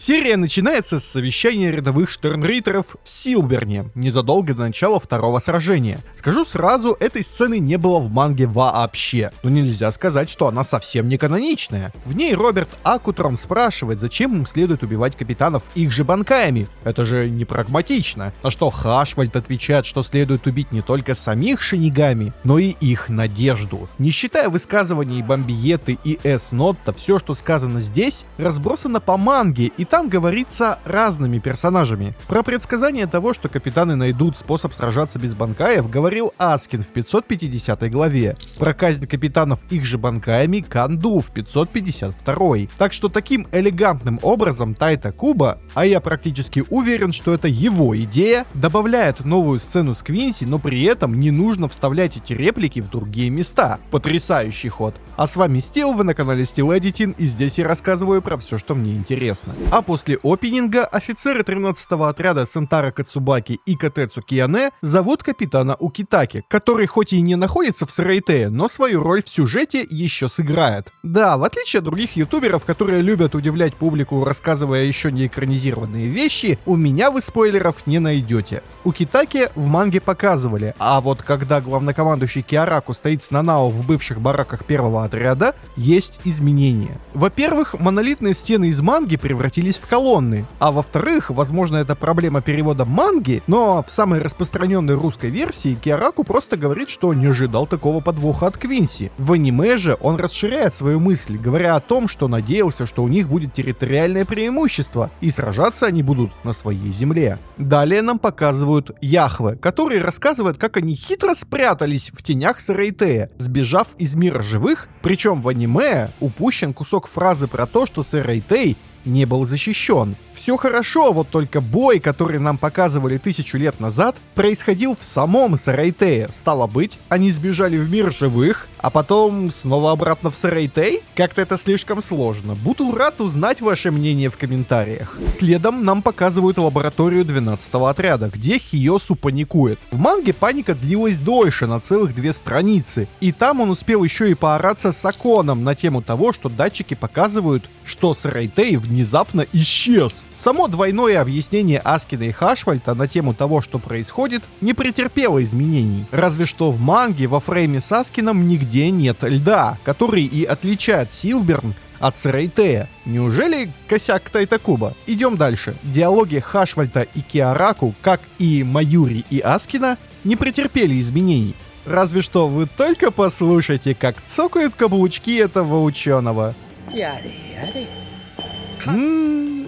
Серия начинается с совещания рядовых штернрейтеров в Силберне, незадолго до начала второго сражения. Скажу сразу, этой сцены не было в манге вообще, но нельзя сказать, что она совсем не каноничная. В ней Роберт Акутрон спрашивает, зачем им следует убивать капитанов их же банкаями. Это же не прагматично. На что Хашвальд отвечает, что следует убить не только самих шинигами, но и их надежду. Не считая высказываний Бомбиеты и С-Нотта, все, что сказано здесь, разбросано по манге, и там говорится разными персонажами. Про предсказание того, что капитаны найдут способ сражаться без банкаев, говорил Аскин в 550 главе. Про казнь капитанов их же банкаями Канду в 552. Так что таким элегантным образом Тайта Куба, а я практически уверен, что это его идея, добавляет новую сцену с Квинси, но при этом не нужно вставлять эти реплики в другие места. Потрясающий ход. А с вами Стил, вы на канале Steel Editing, и здесь я рассказываю про все, что мне интересно. А после опенинга офицеры 13-го отряда Сентара Кацубаки и Катэцу Кияне зовут капитана Укитаки, который хоть и не находится в Сарайтее, но свою роль в сюжете еще сыграет. Да, в отличие от других ютуберов, которые любят удивлять публику, рассказывая еще не экранизированные вещи, у меня вы спойлеров не найдете. Укитаки в манге показывали, а вот когда главнокомандующий Киараку стоит с Нанао в бывших бараках первого отряда, есть изменения. Во-первых, монолитные стены из манги превратились в колонны, а во-вторых, возможно, это проблема перевода манги, но в самой распространенной русской версии Киараку просто говорит, что не ожидал такого подвоха от Квинси. В аниме же он расширяет свою мысль, говоря о том, что надеялся, что у них будет территориальное преимущество, и сражаться они будут на своей земле. Далее нам показывают Яхве, который рассказывает, как они хитро спрятались в тенях Сарайтея, сбежав из мира живых, причем в аниме упущен кусок фразы про то, что Сарайтей не был защищен. Все хорошо, вот только бой, который нам показывали 1000 лет назад, происходил в самом Сарайтее. Стало быть, они сбежали в мир живых, а потом снова обратно в Сарайтей? Как-то это слишком сложно. Буду рад узнать ваше мнение в комментариях. Следом нам показывают лабораторию 12-го отряда, где Хиосу паникует. В манге паника длилась дольше, на целых 2 страницы. И там он успел еще и поораться с Аконом на тему того, что датчики показывают, что Сарайтей внезапно исчез. Само двойное объяснение Аскина и Хашвальда на тему того, что происходит, не претерпело изменений. Разве что в манге во фрейме с Аскином нигде нет льда, который и отличает Силберн от Сарайтея. Неужели косяк Тайта Куба? Идем дальше. Диалоги Хашвальда и Киараку, как и Маюри и Аскина, не претерпели изменений. Разве что вы только послушайте, как цокают каблучки этого ученого.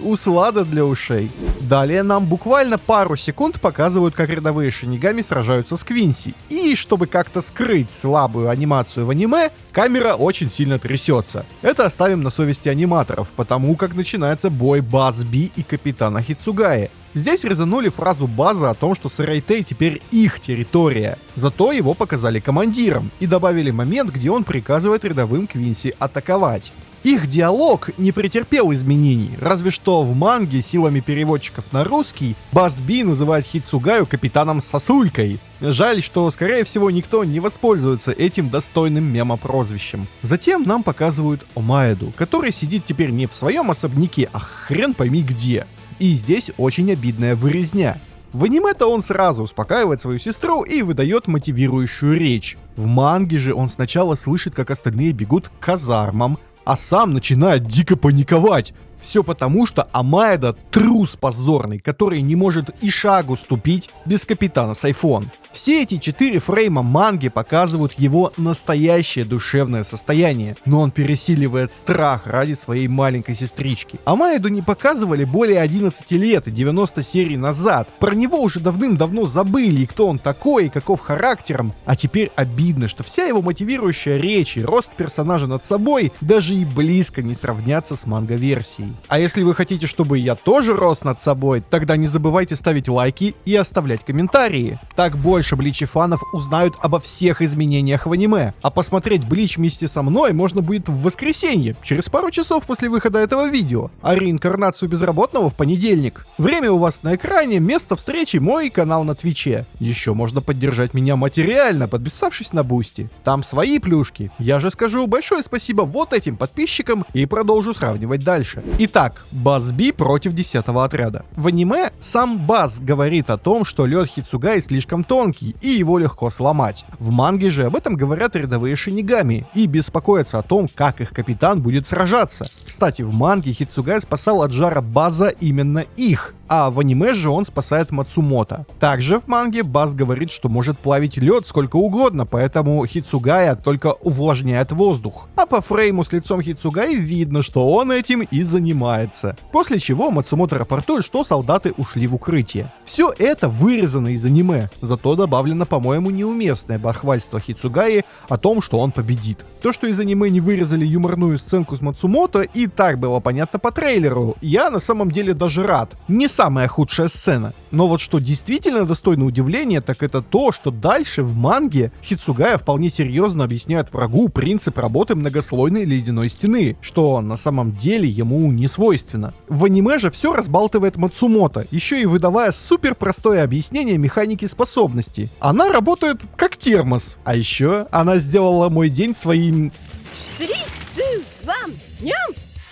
Услада для ушей. Далее нам буквально пару секунд показывают, как рядовые шинигами сражаются с Квинси. И чтобы как-то скрыть слабую анимацию в аниме, камера очень сильно трясется. Это оставим на совести аниматоров, потому как начинается бой Баз Би и капитана Хицугаи. Здесь резанули фразу База о том, что Сарайтей теперь их территория. Зато его показали командиром и добавили момент, где он приказывает рядовым Квинси атаковать. Их диалог не претерпел изменений, разве что в манге силами переводчиков на русский Баз Би называет Хицугаю капитаном Сосулькой. Жаль, что, скорее всего, никто не воспользуется этим достойным мема-прозвищем. Затем нам показывают Омаэду, который сидит теперь не в своем особняке, а хрен пойми где. И здесь очень обидная вырезня. В аниме-то он сразу успокаивает свою сестру и выдает мотивирующую речь. В манге же он сначала слышит, как остальные бегут к казармам, а сам начинает дико паниковать. Все потому, что Омаэда трус позорный, который не может и шагу ступить без капитана Сайфон. Все эти 4 фрейма манги показывают его настоящее душевное состояние, но он пересиливает страх ради своей маленькой сестрички. Омаэду не показывали более 11 лет и 90 серий назад. Про него уже давным-давно забыли, и кто он такой, и каков характером. А теперь обидно, что вся его мотивирующая речь и рост персонажа над собой даже и близко не сравнятся с манго-версией. А если вы хотите, чтобы я тоже рос над собой, тогда не забывайте ставить лайки и оставлять комментарии. Так больше Бличи-фанов узнают обо всех изменениях в аниме. А посмотреть Блич вместе со мной можно будет в воскресенье, через пару часов после выхода этого видео. А реинкарнацию безработного в понедельник. Время у вас на экране, место встречи мой канал на Твиче. Еще можно поддержать меня материально, подписавшись на Бусти. Там свои плюшки. Я же скажу большое спасибо вот этим подписчикам и продолжу сравнивать дальше. Итак, Базз Би против 10-го отряда. В аниме сам Базз говорит о том, что лед Хицугаи слишком тонкий и его легко сломать. В манге же об этом говорят рядовые шинигами и беспокоятся о том, как их капитан будет сражаться. Кстати, в манге Хицугай спасал от жара Базза именно их, а в аниме же он спасает Мацумото. Также в манге Базз говорит, что может плавить лед сколько угодно, поэтому Хицугая только увлажняет воздух. А по фрейму с лицом Хицугаи видно, что он этим и занимается. После чего Мацумото рапортует, что солдаты ушли в укрытие. Все это вырезано из аниме, зато добавлено, по-моему, неуместное бахвальство Хицугаи о том, что он победит. То, что из аниме не вырезали юморную сценку с Мацумото, и так было понятно по трейлеру. Я на самом деле даже рад. Не самая худшая сцена. Но вот что действительно достойно удивления, так это то, что дальше в манге Хицугая вполне серьезно объясняет врагу принцип работы многослойной ледяной стены, что на самом деле ему не свойственно. В аниме же все разбалтывает Мацумото, еще и выдавая супер простое объяснение механики способностей. Она работает как термос. А еще она сделала мой день своим... 3, 2, 1, ням!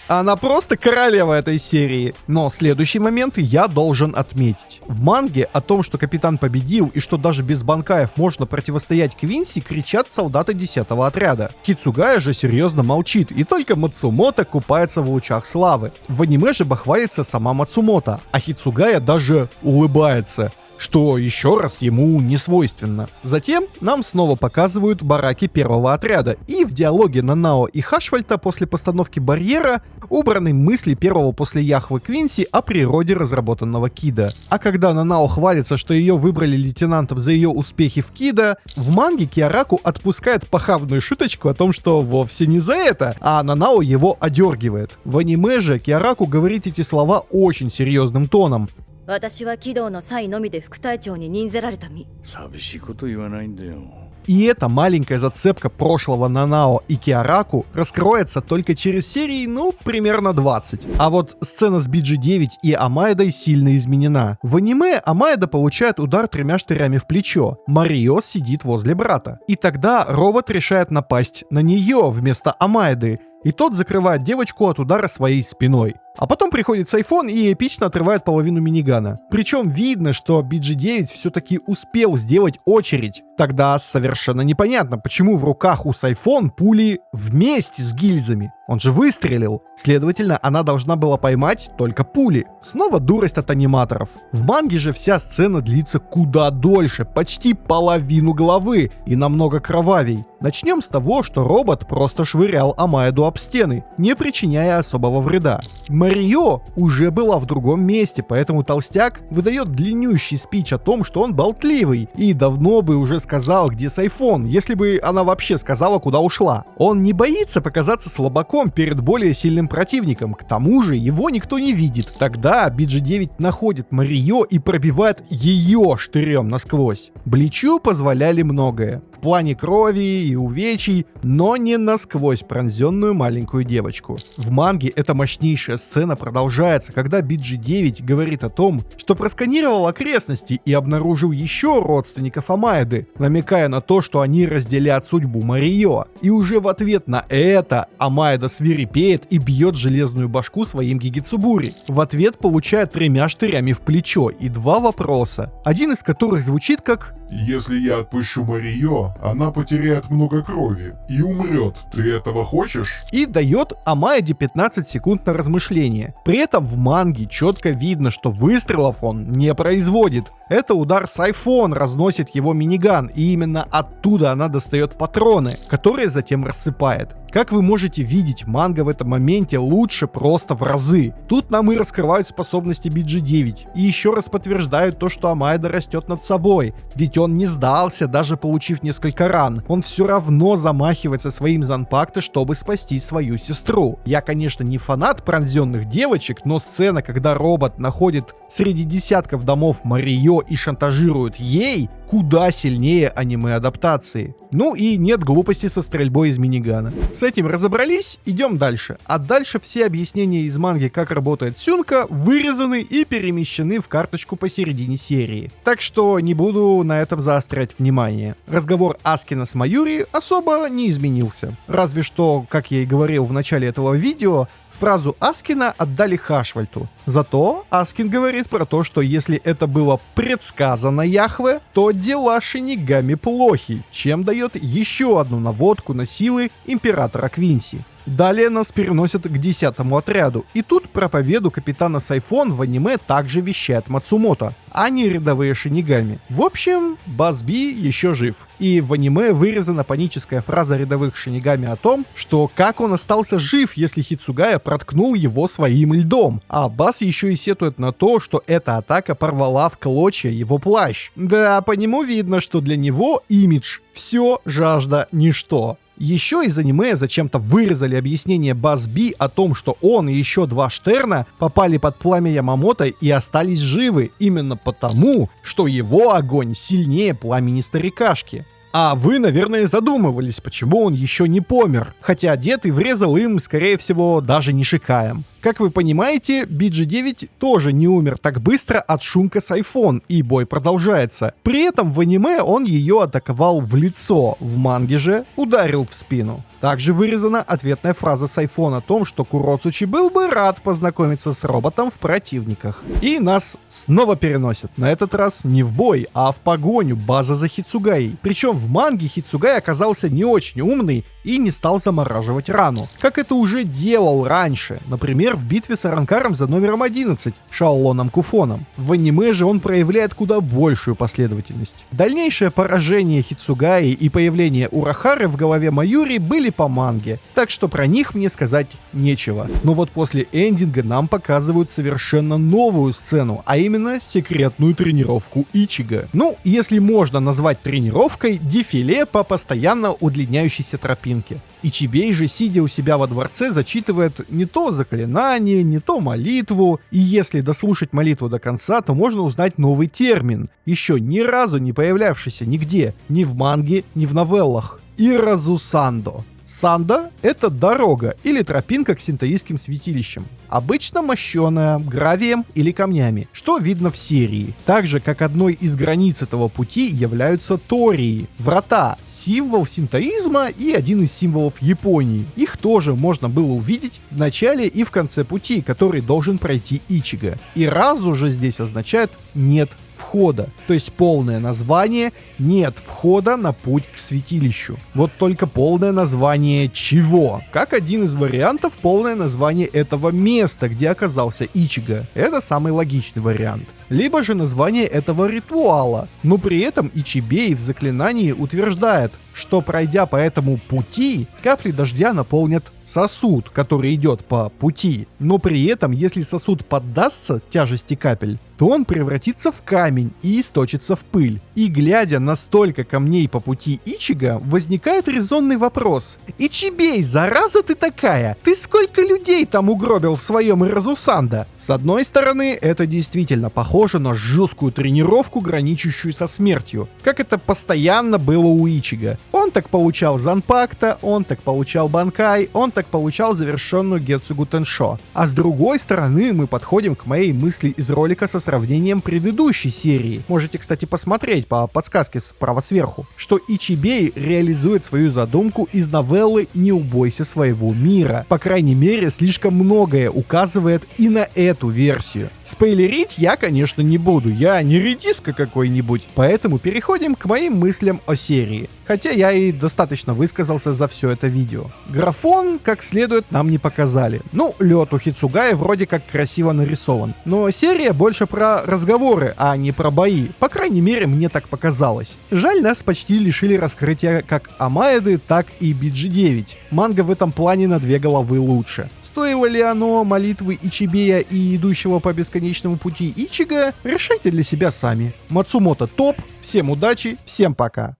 Она просто королева этой серии. Но следующий момент я должен отметить. В манге о том, что капитан победил и что даже без банкаев можно противостоять Квинси, кричат солдаты 10-го отряда. Хицугая же серьезно молчит, и только Мацумото купается в лучах славы. В аниме же бахвалится сама Мацумото, а Хицугая даже улыбается, что еще раз ему не свойственно. Затем нам снова показывают бараки первого отряда, и в диалоге Нанао и Хашвальта после постановки барьера убраны мысли первого после Яхвы Квинси о природе разработанного Кида. А когда Нанао хвалится, что ее выбрали лейтенантом за ее успехи в Кида, в манге Киараку отпускает похабную шуточку о том, что вовсе не за это, а Нанао его одергивает. В аниме же Киараку говорит эти слова очень серьезным тоном. 私は軌道の際のみで副隊長に任せられた身。寂しいこと言わないんだよ。 И эта маленькая зацепка прошлого Нанао и Киараку раскроется только через серии, примерно 20. А вот сцена с BG-9 и Амаэдой сильно изменена. В аниме Амаэда получает удар 3 штырями в плечо. Марио сидит возле брата. И тогда робот решает напасть на нее вместо Амаэды, и тот закрывает девочку от удара своей спиной. А потом приходит Сайфон и эпично отрывает половину минигана. Причем видно, что BG-9 все-таки успел сделать очередь. Тогда совершенно непонятно, почему в руках у Сайфон пули вместе с гильзами. Он же выстрелил. Следовательно, она должна была поймать только пули. Снова дурость от аниматоров. В манге же вся сцена длится куда дольше, почти половину главы и намного кровавей. Начнем с того, что робот просто швырял Амаэду об стены, не причиняя особого вреда. Марио уже была в другом месте, поэтому толстяк выдает длиннющий спич о том, что он болтливый и давно бы уже сказал, где Сайфон, если бы она вообще сказала, куда ушла. Он не боится показаться слабаком перед более сильным противником, к тому же его никто не видит. Тогда BG-9 находит Марио и пробивает ее штырем насквозь. Бличу позволяли многое, в плане крови и увечий, но не насквозь пронзенную маленькую девочку. В манге эта мощнейшая сцена продолжается, когда BG-9 говорит о том, что просканировал окрестности и обнаружил еще родственников Амаэды, намекая на то, что они разделят судьбу Марио. И уже в ответ на это Амаэда свирепеет и бьет железную башку своим Гигицубури. В ответ получает 3 штырями в плечо и 2 вопроса, один из которых звучит как: «Если я отпущу Марио, она потеряет много крови и умрет. Ты этого хочешь?» И дает Амаэде 15 секунд на размышление. При этом в манге четко видно, что выстрелов он не производит. Это удар Сайфон разносит его миниган, и именно оттуда она достает патроны, которые затем рассыпает. Как вы можете видеть, манга в этом моменте лучше просто в разы. Тут нам и раскрывают способности BG-9, и еще раз подтверждают то, что Амаэда растет над собой. Ведь он не сдался, даже получив несколько ран. Он все равно замахивается своим Занпакто, чтобы спасти свою сестру. Я, конечно, не фанат пронзенных девочек, но сцена, когда робот находит среди десятков домов Марио и шантажирует ей, куда сильнее аниме-адаптации. Ну и нет глупости со стрельбой из минигана. С этим разобрались, идем дальше. А дальше все объяснения из манги, как работает сюнка, вырезаны и перемещены в карточку посередине серии. Так что не буду на этом заострять внимание. Разговор Аскина с Майюри особо не изменился. Разве что, как я и говорил в начале этого видео, фразу Аскина отдали Хашвальту. Зато Аскин говорит про то, что если это было предсказано Яхве, то дела Шинигами плохи, чем дает еще одну наводку на силы императора Квинси. Далее нас переносят к 10-му отряду, и тут про победу капитана Сайфон в аниме также вещает Мацумото, а не рядовые шинигами. В общем, Базз Би еще жив. И в аниме вырезана паническая фраза рядовых шинигами о том, что как он остался жив, если Хицугая проткнул его своим льдом. А Базз еще и сетует на то, что эта атака порвала в клочья его плащ. Да, по нему видно, что для него имидж все, жажда, ничто. Еще из аниме зачем-то вырезали объяснение Базз Би о том, что он и еще 2 Штерна попали под пламя Ямамото и остались живы именно потому, что его огонь сильнее пламени старикашки. А вы, наверное, задумывались, почему он еще не помер, хотя дед и врезал им, скорее всего, даже не Шикаем. Как вы понимаете, BG-9 тоже не умер так быстро от Шунка Сайфон, и бой продолжается. При этом в аниме он ее атаковал в лицо, в манге же ударил в спину. Также вырезана ответная фраза Сайфона о том, что Куроцучи был бы рад познакомиться с роботом в противниках. И нас снова переносят, на этот раз не в бой, а в погоню База за Хицугаей. Причем в манге Хицугай оказался не очень умный и не стал замораживать рану, как это уже делал раньше, например, в битве с Аранкаром за номером 11, Шаолоном Куфоном. В аниме же он проявляет куда большую последовательность. Дальнейшее поражение Хицугаи и появление Урахары в голове Майюри были по манге, так что про них мне сказать нечего. Но вот после эндинга нам показывают совершенно новую сцену, а именно секретную тренировку Ичиго. Ну, если можно назвать тренировкой, дефиле по постоянно удлиняющейся тропинке. Ичибей же, сидя у себя во дворце, зачитывает не то заклинание, не то молитву, и если дослушать молитву до конца, то можно узнать новый термин, еще ни разу не появлявшийся нигде, ни в манге, ни в новеллах. Иразусандо. Санда — это дорога или тропинка к синтоистским святилищам. Обычно мощеная гравием или камнями, что видно в серии. Так же, как одной из границ этого пути являются тории, врата, символ синтоизма и один из символов Японии. Их тоже можно было увидеть в начале и в конце пути, который должен пройти Ичиго. И разу же здесь означает «нет входа», то есть полное название «нет входа на путь к святилищу». Вот только полное название чего? Как один из вариантов, полное название этого места, где оказался Ичиго. Это самый логичный вариант. Либо же название этого ритуала, но при этом Ичибей в заклинании утверждает, что пройдя по этому пути, капли дождя наполнят сосуд, который идет по пути. Но при этом, если сосуд поддастся тяжести капель, то он превратится в камень и источится в пыль. И глядя на столько камней по пути Ичиго, возникает резонный вопрос. Ичибей, зараза ты такая! Ты сколько людей там угробил в своем Иразусандо? С одной стороны, это действительно похоже на жесткую тренировку, граничащую со смертью, как это постоянно было у Ичиго. Он так получал Занпакта, он так получал Банкай, он так получал завершенную Гетсугу Теншо. А с другой стороны, мы подходим к моей мысли из ролика со сравнением предыдущей серии. Можете, кстати, посмотреть по подсказке справа сверху, что Ичибей реализует свою задумку из новеллы «Не убойся своего мира». По крайней мере, слишком многое указывает и на эту версию. Спойлерить я, конечно, не буду, я не редиска какой-нибудь, поэтому переходим к моим мыслям о серии. Хотя я и достаточно высказался за все это видео. Графон, как следует, нам не показали. Ну, лед у Хицугая вроде как красиво нарисован. Но серия больше про разговоры, а не про бои. По крайней мере, мне так показалось. Жаль, нас почти лишили раскрытия как Амаэды, так и BG-9. Манга в этом плане на 2 головы лучше. Стоило ли оно молитвы Ичибея и идущего по бесконечному пути Ичиго, решайте для себя сами. Мацумото топ, всем удачи, всем пока.